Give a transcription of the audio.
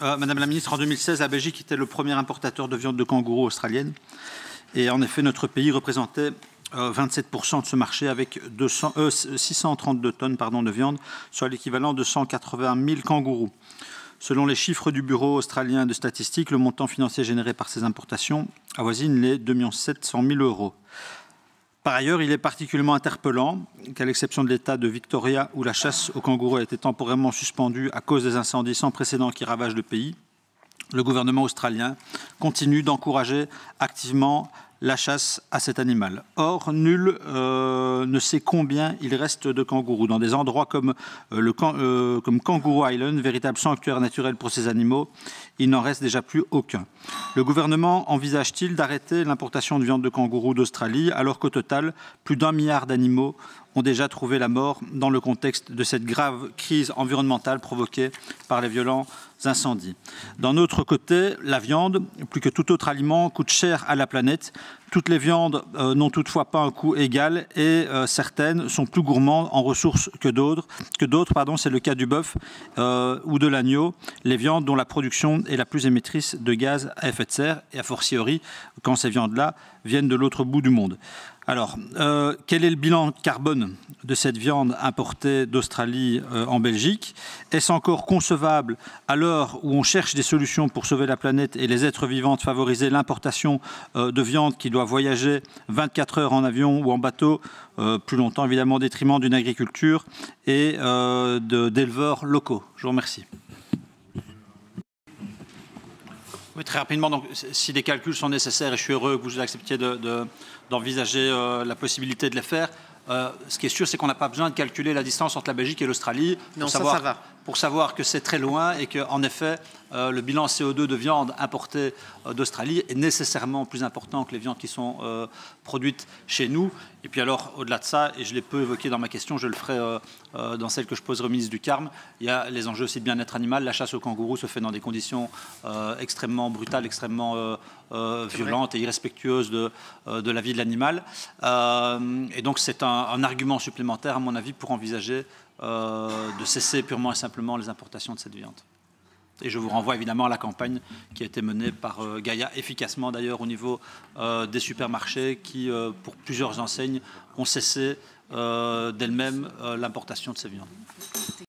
Madame la ministre, en 2016, la Belgique était le premier importateur de viande de kangourou australienne. Et en effet, notre pays représentait 27% de ce marché avec 632 tonnes de viande, soit l'équivalent de 180 000 kangourous. Selon les chiffres du Bureau australien de statistique, le montant financier généré par ces importations avoisine les 2 700 000 €. Par ailleurs, il est particulièrement interpellant qu'à l'exception de l'État de Victoria, où la chasse aux kangourous a été temporairement suspendue à cause des incendies sans précédent qui ravagent le pays, le gouvernement australien continue d'encourager activement la chasse à cet animal. Or, nul ne sait combien il reste de kangourous. Dans des endroits comme Kangaroo Island, véritable sanctuaire naturel pour ces animaux, il n'en reste déjà plus aucun. Le gouvernement envisage-t-il d'arrêter l'importation de viande de kangourou d'Australie, alors qu'au total, plus d'1 milliard d'animaux ont déjà trouvé la mort dans le contexte de cette grave crise environnementale provoquée par les violents incendies. D'un autre côté, la viande, plus que tout autre aliment, coûte cher à la planète. Toutes les viandes n'ont toutefois pas un coût égal et certaines sont plus gourmandes en ressources que d'autres. C'est le cas du bœuf ou de l'agneau, les viandes dont la production est la plus émettrice de gaz à effet de serre, et a fortiori quand ces viandes-là viennent de l'autre bout du monde. Alors, quel est le bilan carbone de cette viande importée d'Australie en Belgique? Est-ce encore concevable, à l'heure où on cherche des solutions pour sauver la planète et les êtres vivants, de favoriser l'importation de viande qui doit voyager 24 heures en avion ou en bateau, plus longtemps évidemment au détriment d'une agriculture et d'éleveurs locaux? Je vous remercie. Oui, très rapidement, donc, si des calculs sont nécessaires, et je suis heureux que vous acceptiez d'envisager la possibilité de les faire, ce qui est sûr, c'est qu'on n'a pas besoin de calculer la distance entre la Belgique et l'Australie pour savoir que c'est très loin et qu'en effet, le bilan CO2 de viande importée d'Australie est nécessairement plus important que les viandes qui sont produites chez nous. Et puis alors, au-delà de ça, et je l'ai peu évoqué dans ma question, je le ferai dans celle que je poserai au ministre du CARM, il y a les enjeux aussi de bien-être animal. La chasse aux kangourous se fait dans des conditions extrêmement brutales, extrêmement violentes et irrespectueuses de la vie de l'animal. Et donc c'est un argument supplémentaire, à mon avis, pour envisager de cesser purement et simplement les importations de cette viande. Et je vous renvoie évidemment à la campagne qui a été menée par Gaïa, efficacement d'ailleurs au niveau des supermarchés qui, pour plusieurs enseignes, ont cessé d'elles-mêmes l'importation de ces viandes.